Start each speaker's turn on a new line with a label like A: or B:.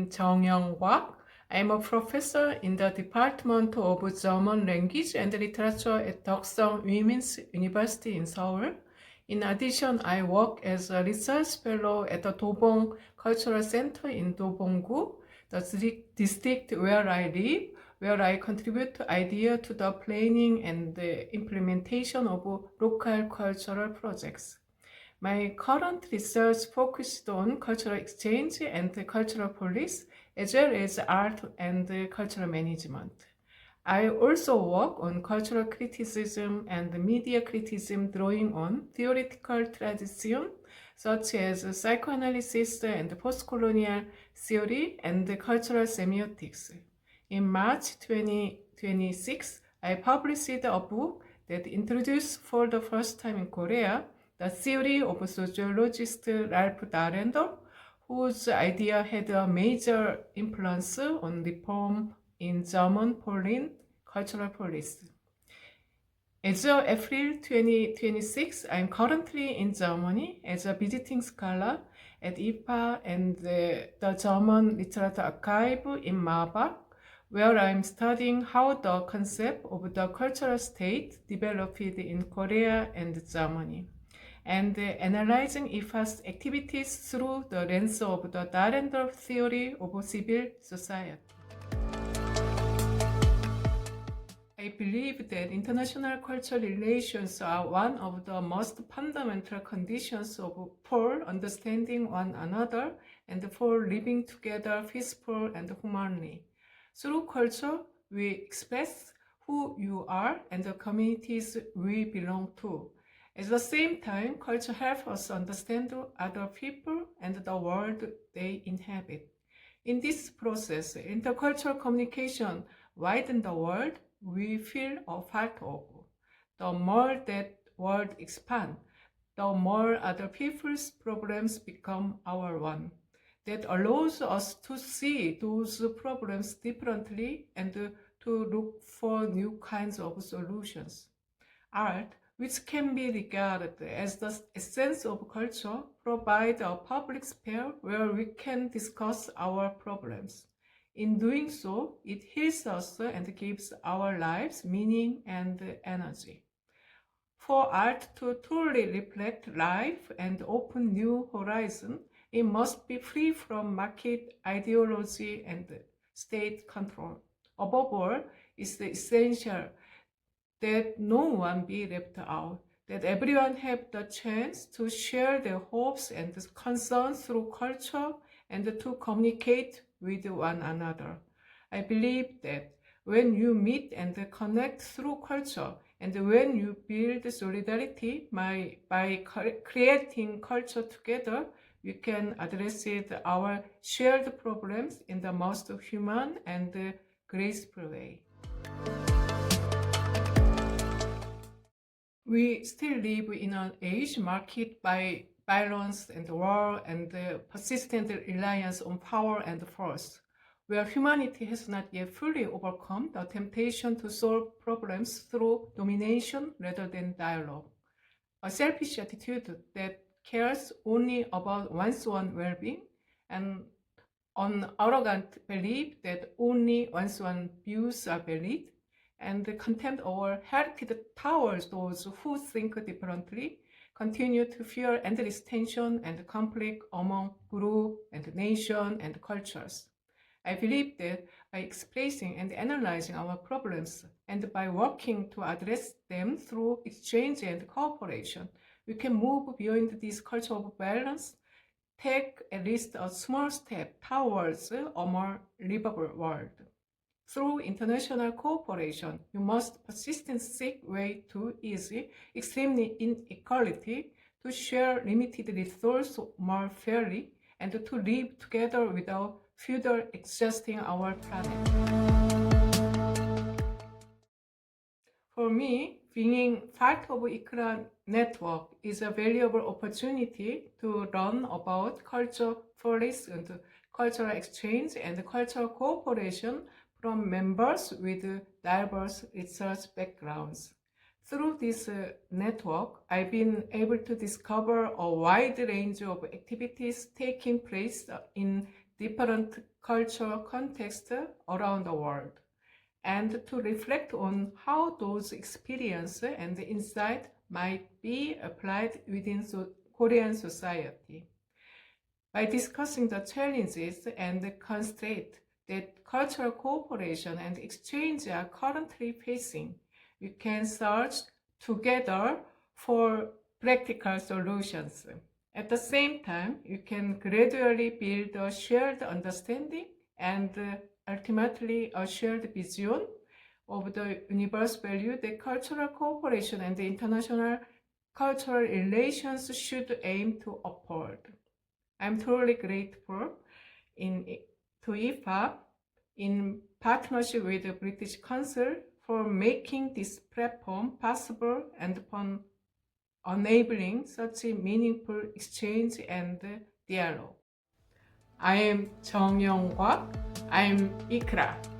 A: I'm Jeang-Yean Goak. I'm a professor in the Department of German Language and Literature at Duksung Women's University in Seoul. In addition, I work as a research fellow at the Dobong Cultural Center in Dobong-gu, the district where I live, where I contribute ideas to the planning and the implementation of local cultural projects. My current research focused on cultural exchange and cultural policy, as well as art and cultural management. I also work on cultural criticism and media criticism, drawing on theoretical traditions such as psychoanalysis and postcolonial theory and cultural semiotics. In March 2026, I published a book that introduced for the first time in Korea the theory of sociologist Ralf Dahrendorf, whose idea had a major influence on reform in German foreign cultural policy. As of April 2026, I'm currently in Germany as a visiting scholar at ICRRA and the German Literature Archive in Marbach, where I'm studying how the concept of the cultural state developed in Korea and Germany, and analyzing ICRRA's activities through the lens of the Dahrendorf theory of civil society. I believe that international cultural relations are one of the most fundamental conditions for understanding one another and for living together peacefully and humanly. Through culture, we express who you are and the communities we belong to. At the same time, culture helps us understand other people and the world they inhabit. In this process, intercultural communication widens the world we feel a part of. The more that world expands, the more other people's problems become our one. That allows us to see those problems differently and to look for new kinds of solutions. Art, which can be regarded as the essence of culture, provides a public sphere where we can discuss our problems. In doing so, it heals us and gives our lives meaning and energy. For art to truly reflect life and open new horizons, it must be free from market ideology and state control. Above all, it's essential that no one be left out, that everyone have the chance to share their hopes and concerns through culture and to communicate with one another. I believe that when you meet and connect through culture, and when you build solidarity by creating culture together, we can address our shared problems in the most human and graceful way. We still live in an age marked by violence and war and persistent reliance on power and force, where humanity has not yet fully overcome the temptation to solve problems through domination rather than dialogue. A selfish attitude that cares only about one's own well-being, and an arrogant belief that only one's own views are valid, and the contempt or hatred towards those who think differently, continue to fuel endless tension and conflict among groups and nations and cultures. I believe that by expressing and analyzing our problems and by working to address them through exchange and cooperation, we can move beyond this culture of violence, take at least a small step towards a more livable world. Through international cooperation, we must persistently seek ways to ease extreme inequality, to share limited resources more fairly, and to live together without further exhausting our planet. For me, being part of ICRRA network is a valuable opportunity to learn about culture policy and cultural exchange and cultural cooperation from members with diverse research backgrounds. Through this network, I've been able to discover a wide range of activities taking place in different cultural context around the world, and to reflect on how those experiences and insight might be applied within Korean society. By discussing the challenges and constraints that cultural cooperation and exchange are currently facing, we can search together for practical solutions. At the same time, you can gradually build a shared understanding and ultimately a shared vision of the universal value that cultural cooperation and international cultural relations should aim to uphold. I'm truly grateful to ICRRA in partnership with the British Council for making this platform possible and for enabling such a meaningful exchange and dialogue. I am Jeang-Yean Goak. I am ICRRA.